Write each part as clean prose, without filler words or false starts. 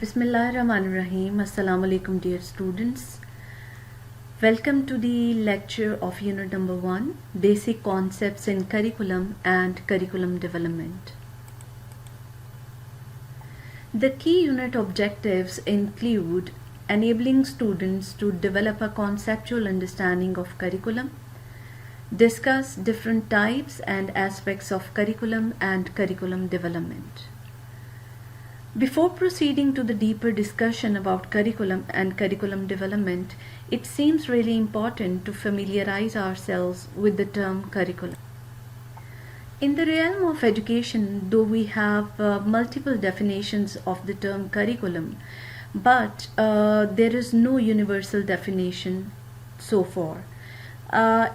Bismillahirrahmanirrahim. Assalamu alaikum, dear students. Welcome to the lecture of unit number 1, Basic Concepts in Curriculum and Curriculum Development. The key unit objectives include enabling students to develop a conceptual understanding of curriculum, discuss different types and aspects of curriculum and curriculum development. Before proceeding to the deeper discussion about curriculum and curriculum development, it seems really important to familiarize ourselves with the term curriculum. In the realm of education, though we have multiple definitions of the term curriculum, but there is no universal definition so far.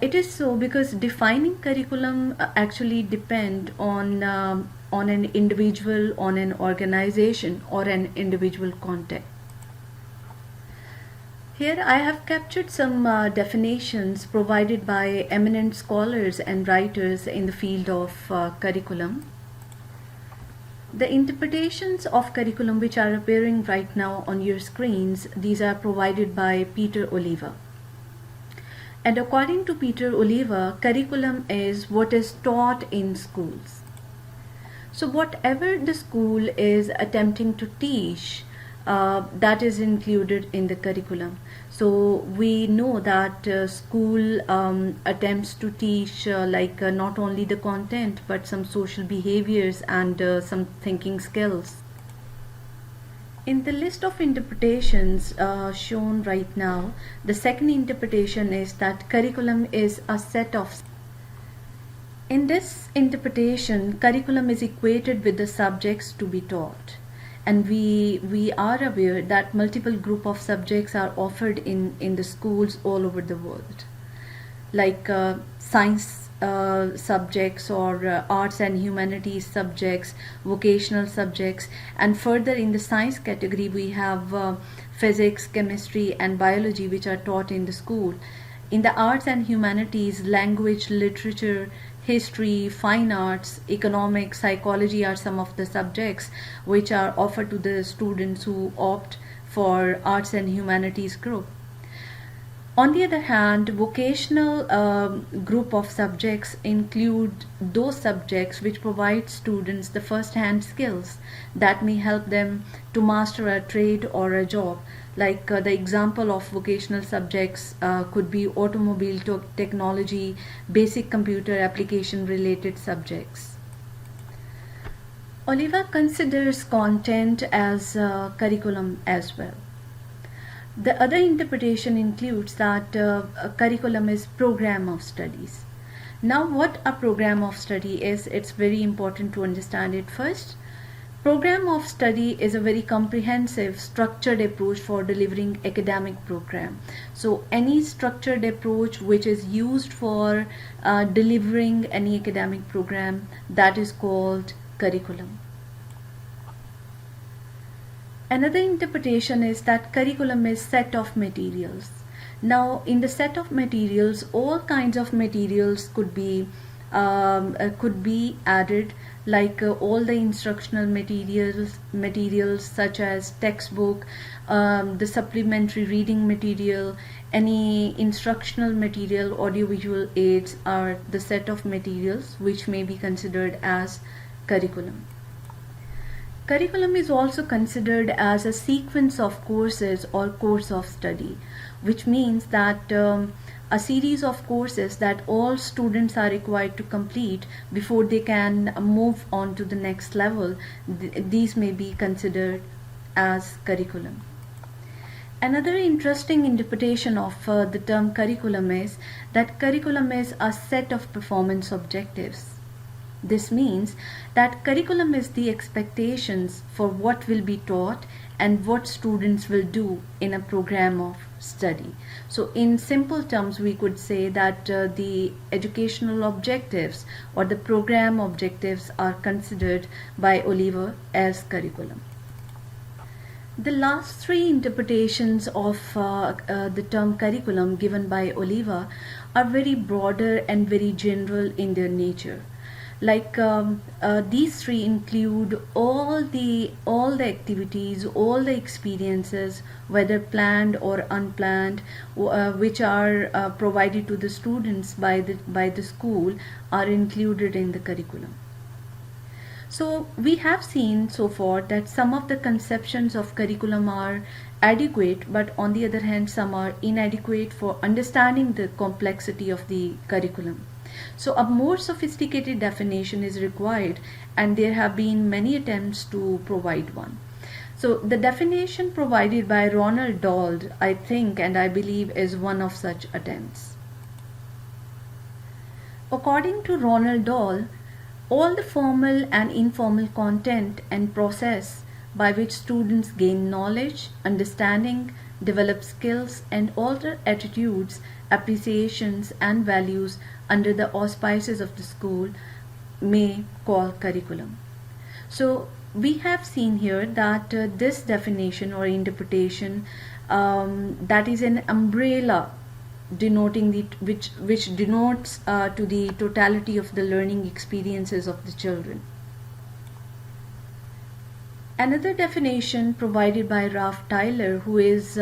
It is so because defining curriculum actually depend on an individual, on an organization, or an individual context. Here I have captured some definitions provided by eminent scholars and writers in the field of curriculum. The interpretations of curriculum which are appearing right now on your screens, these are provided by Peter Oliva. And according to Peter Oliva, curriculum is what is taught in schools. So whatever the school is attempting to teach, that is included in the curriculum. So we know that school attempts to teach not only the content but some social behaviors and some thinking skills. In the list of interpretations shown right now, the second interpretation is that curriculum is a set of. In this interpretation, curriculum is equated with the subjects to be taught. And we are aware that multiple group of subjects are offered in the schools all over the world. Like science subjects or arts and humanities subjects, vocational subjects, and further in the science category we have physics, chemistry and biology which are taught in the school. In the arts and humanities, language, literature, history, fine arts, economics, psychology are some of the subjects which are offered to the students who opt for arts and humanities group. On the other hand, vocational group of subjects include those subjects which provide students the first-hand skills that may help them to master a trade or a job. Like the example of vocational subjects could be automobile technology, basic computer application related subjects. Oliva considers content as curriculum as well. The other interpretation includes that a curriculum is program of studies. Now what a program of study is, it's very important to understand it first. Program of study is a very comprehensive, structured approach for delivering academic program. So any structured approach which is used for delivering any academic program, that is called curriculum. Another interpretation is that curriculum is set of materials. Now in the set of materials, all kinds of materials could be added, like all the instructional materials such as textbook, the supplementary reading material, any instructional material, audiovisual aids are the set of materials which may be considered as curriculum. Curriculum is also considered as a sequence of courses or course of study, which means that a series of courses that all students are required to complete before they can move on to the next level, these may be considered as curriculum. Another interesting interpretation of the term curriculum is that curriculum is a set of performance objectives. This means that curriculum is the expectations for what will be taught and what students will do in a program of study. So in simple terms, we could say that the educational objectives or the program objectives are considered by Oliva as curriculum. The last three interpretations of the term curriculum given by Oliva are very broader and very general in their nature. These three include all the activities, all the experiences, whether planned or unplanned, which are provided to the students by the school, are included in the curriculum. So we have seen so far that some of the conceptions of curriculum are adequate, but on the other hand, some are inadequate for understanding the complexity of the curriculum. So a more sophisticated definition is required, and there have been many attempts to provide one. So the definition provided by Ronald Dahl, I think and I believe, is one of such attempts. According to Ronald Dahl, all the formal and informal content and process by which students gain knowledge, understanding, develop skills, and alter attitudes, appreciations, and values under the auspices of the school may call curriculum. So we have seen here that this definition or interpretation, that is an umbrella denoting which denotes to the totality of the learning experiences of the children. Another definition provided by Ralph Tyler, who is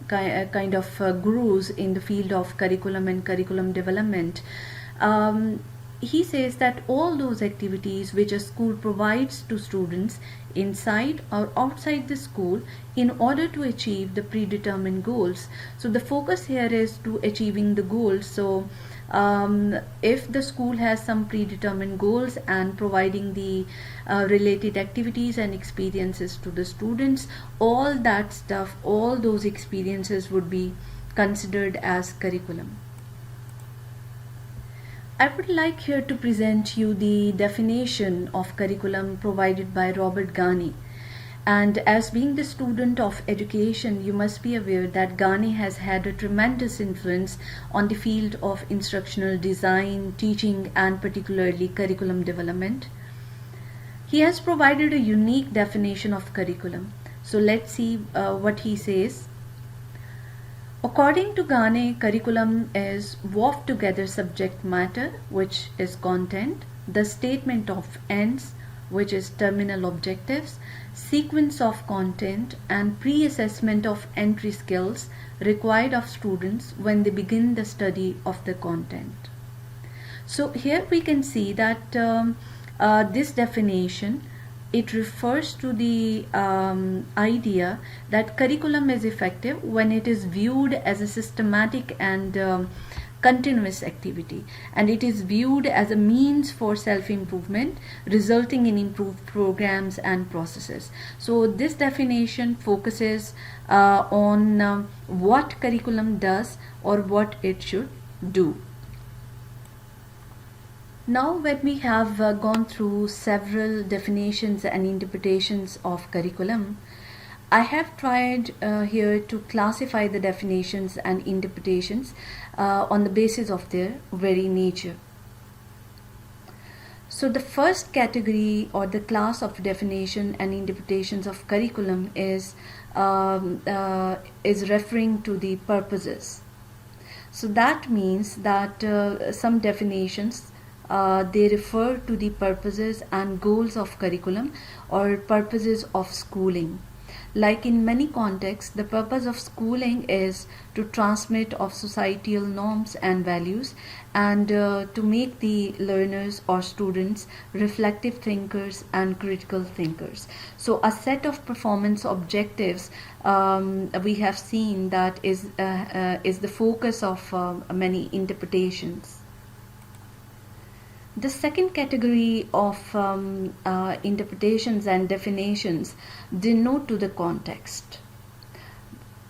kind of gurus in the field of curriculum and curriculum development, he says that all those activities which a school provides to students inside or outside the school in order to achieve the predetermined goals. So the focus here is to achieving the goals. So if the school has some predetermined goals and providing the related activities and experiences to the students, all that stuff, all those experiences would be considered as curriculum. I would like here to present you the definition of curriculum provided by Robert Ghani. And as being the student of education, you must be aware that Ghani has had a tremendous influence on the field of instructional design, teaching, and particularly curriculum development. He has provided a unique definition of curriculum. So let's see what he says. According to Ghani, curriculum is wove together subject matter, which is content, the statement of ends, which is terminal objectives, sequence of content, and pre-assessment of entry skills required of students when they begin the study of the content. So here we can see that this definition, it refers to the idea that curriculum is effective when it is viewed as a systematic and continuous activity, and it is viewed as a means for self-improvement resulting in improved programs and processes. So this definition focuses on what curriculum does or what it should do. Now, when we have gone through several definitions and interpretations of curriculum, I have tried here to classify the definitions and interpretations on the basis of their very nature. So the first category or the class of definition and interpretations of curriculum is referring to the purposes. So that means that some definitions they refer to the purposes and goals of curriculum or purposes of schooling. Like in many contexts, the purpose of schooling is to transmit of societal norms and values and to make the learners or students reflective thinkers and critical thinkers. So a set of performance objectives we have seen that is the focus of many interpretations. The second category of interpretations and definitions denote to the context.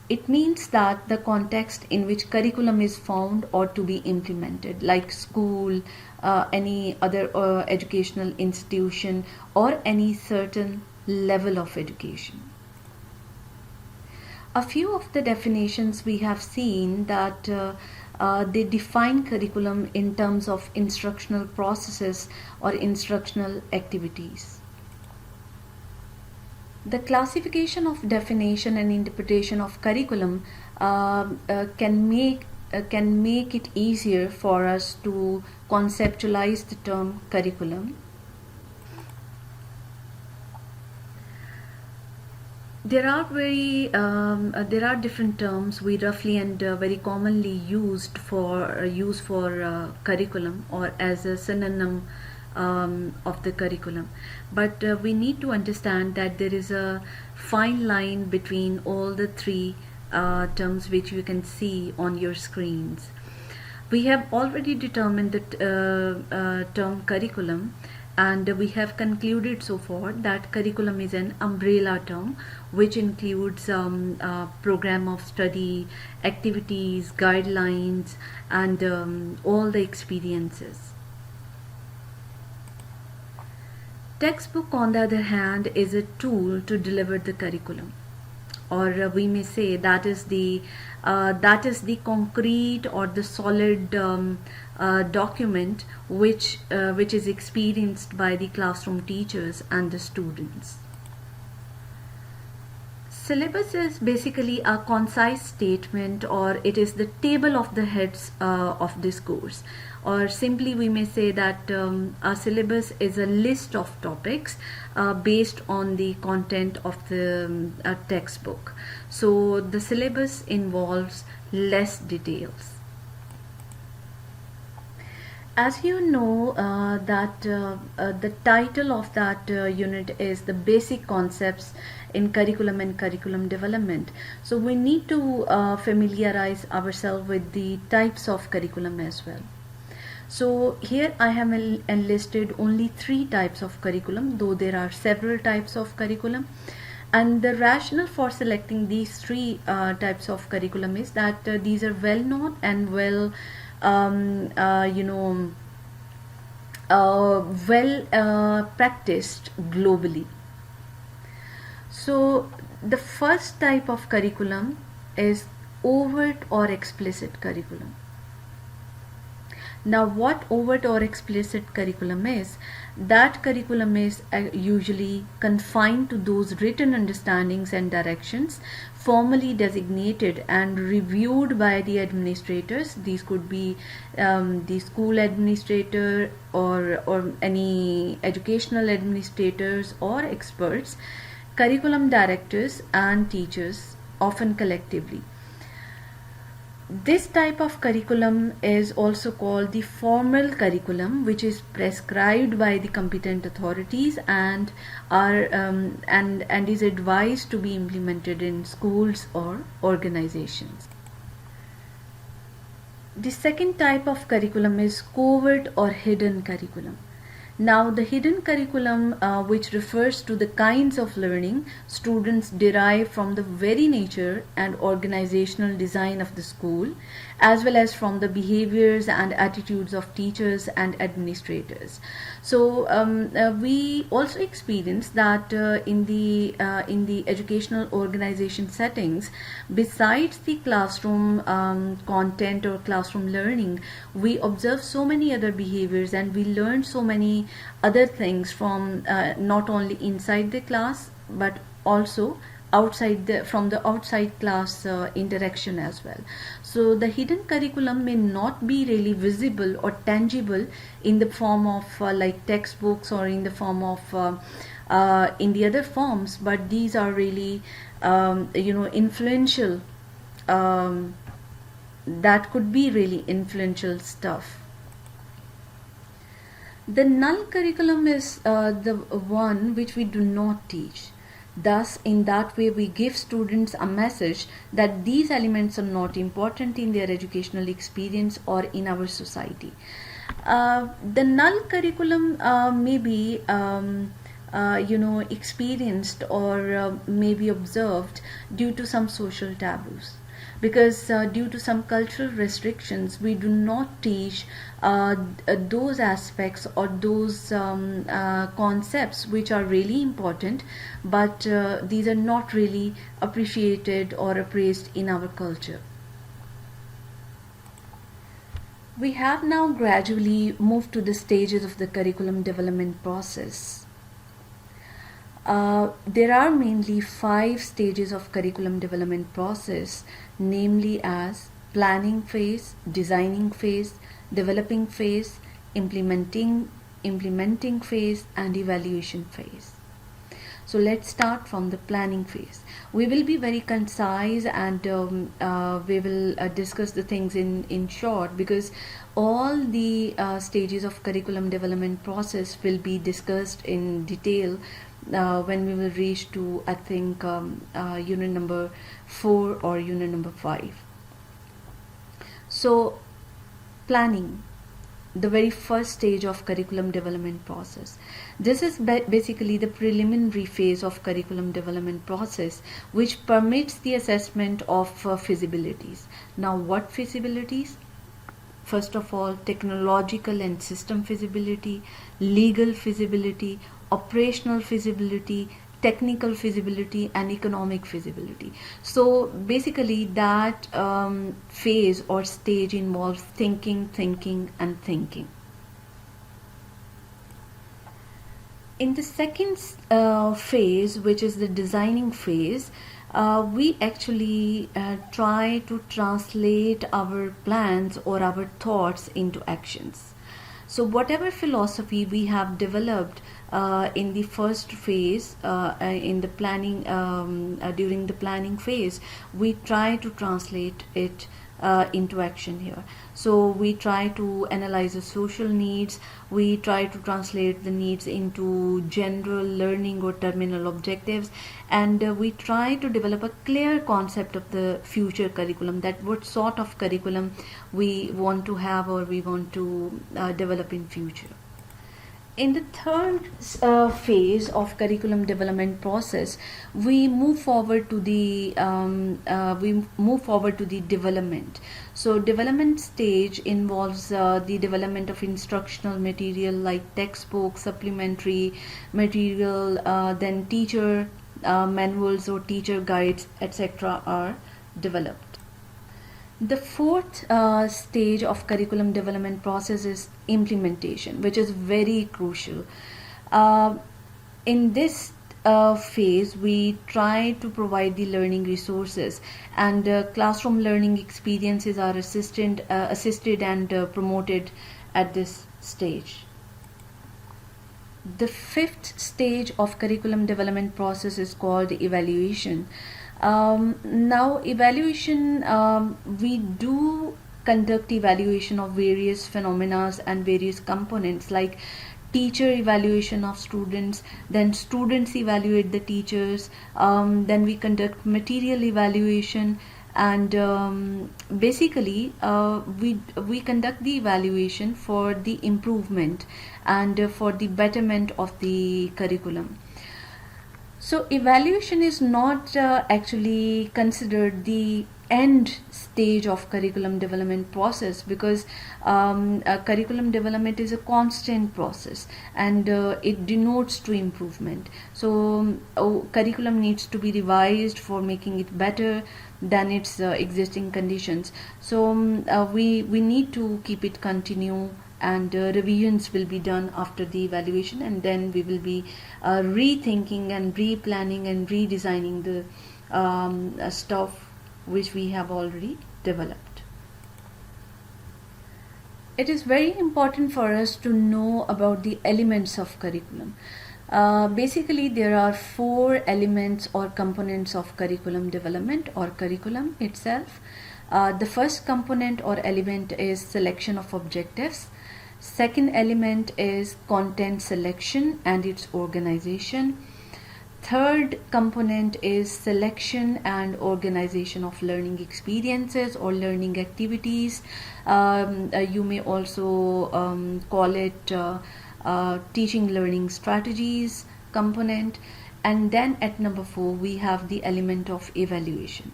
It means that the context in which curriculum is found or to be implemented, like school, any other educational institution, or any certain level of education. A few of the definitions we have seen that they define curriculum in terms of instructional processes or instructional activities. The classification of definition and interpretation of curriculum can make can make it easier for us to conceptualize the term curriculum. There are different terms we roughly and very commonly use for curriculum or as a synonym of the curriculum, but we need to understand that there is a fine line between all the three terms which you can see on your screens. We have already determined the term curriculum, and we have concluded so far that curriculum is an umbrella term which includes program of study, activities, guidelines, and all the experiences. Textbook, on the other hand, is a tool to deliver the curriculum, or we may say that is the concrete or the solid document which is experienced by the classroom teachers and the students. Syllabus is basically a concise statement, or it is the table of the heads of this course, or simply we may say that a syllabus is a list of topics based on the content of the textbook. So the syllabus involves less details. As you know, that the title of that unit is the basic concepts in curriculum and curriculum development. So we need to familiarize ourselves with the types of curriculum as well. So here I have enlisted only 3 types of curriculum, though there are several types of curriculum. And the rationale for selecting these 3 types of curriculum is that these are well known and well practiced globally. So the first type of curriculum is overt or explicit curriculum. Now what overt or explicit curriculum is? That curriculum is usually confined to those written understandings and directions formally designated and reviewed by the administrators. These could be the school administrator or any educational administrators or experts, curriculum directors and teachers, often collectively. This type of curriculum is also called the formal curriculum, which is prescribed by the competent authorities and is advised to be implemented in schools or organizations. The second type of curriculum is covert or hidden curriculum. Now the hidden curriculum, which refers to the kinds of learning students derive from the very nature and organizational design of the school, as well as from the behaviors and attitudes of teachers and administrators. So we also experience that in the educational organization settings, besides the classroom content or classroom learning, we observe so many other behaviors and we learn so many other things from not only inside the class but also from the outside class interaction as well. So the hidden curriculum may not be really visible or tangible in the form of like textbooks or in the form of in the other forms, but these are really influential, that could be really influential stuff. The null curriculum is the one which we do not teach. Thus, in that way, we give students a message that these elements are not important in their educational experience or in our society. The null curriculum may be experienced or may be observed due to some social taboos. Because due to some cultural restrictions, we do not teach those aspects or those concepts which are really important, but these are not really appreciated or appraised in our culture. We have now gradually moved to the stages of the curriculum development process. There are mainly 5 stages of curriculum development process, namely as planning phase, designing phase, developing phase, implementing phase, and evaluation phase. So let's start from the planning phase. We will be very concise, and we will discuss the things in short, because all the stages of curriculum development process will be discussed in detail when we will reach to, I think, unit number 4 or unit number 5. So planning, the very first stage of curriculum development process. This is basically the preliminary phase of curriculum development process, which permits the assessment of feasibilities. Now, what feasibilities? First of all, technological and system feasibility, legal feasibility, operational feasibility, technical feasibility, and economic feasibility. So basically that phase or stage involves thinking, and thinking. In the second phase, which is the designing phase, we actually try to translate our plans or our thoughts into actions. So whatever philosophy we have developed in the first phase, in the planning, during the planning phase, we try to translate it into action here. So we try to analyze the social needs, we try to translate the needs into general learning or terminal objectives, and we try to develop a clear concept of the future curriculum, that what sort of curriculum we want to have or we want to develop in future. In the third phase of curriculum development process, we move forward to the development. So development stage involves the development of instructional material like textbooks, supplementary material, then teacher manuals or teacher guides, etc. are developed. The fourth stage of curriculum development process is implementation, which is very crucial. In this phase, we try to provide the learning resources, and classroom learning experiences are assisted and promoted at this stage. The fifth stage of curriculum development process is called evaluation. Now evaluation, we do conduct evaluation of various phenomena and various components, like teacher evaluation of students, then students evaluate the teachers, then we conduct material evaluation, and basically we conduct the evaluation for the improvement and for the betterment of the curriculum. So evaluation is not actually considered the end stage of curriculum development process, because curriculum development is a constant process, and it denotes to improvement. So curriculum needs to be revised for making it better than its existing conditions. So we need to keep it continue, and revisions will be done after the evaluation, and then we will be rethinking and replanning and redesigning the stuff which we have already developed. It is very important for us to know about the elements of curriculum. Basically, there are 4 elements or components of curriculum development or curriculum itself. The first component or element is selection of objectives. Second element is content selection and its organization. Third component is selection and organization of learning experiences or learning activities. You may also call it teaching learning strategies component. And then at number 4, we have the element of evaluation.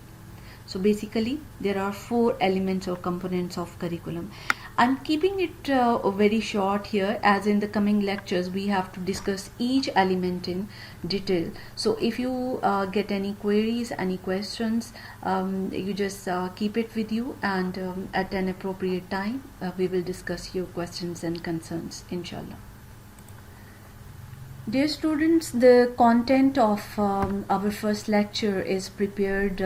So basically, there are 4 elements or components of curriculum. I'm keeping it very short here, as in the coming lectures we have to discuss each element in detail. So if you get any queries, any questions, you just keep it with you, and at an appropriate time we will discuss your questions and concerns, inshallah. Dear students, the content of our first lecture is prepared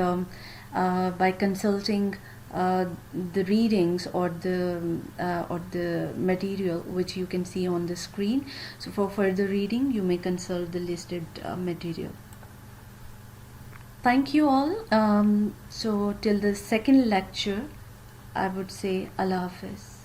by consulting the readings or the material which you can see on the screen. So for further reading, you may consult the listed material. Thank you all. So till the second lecture, I would say Allah Hafiz.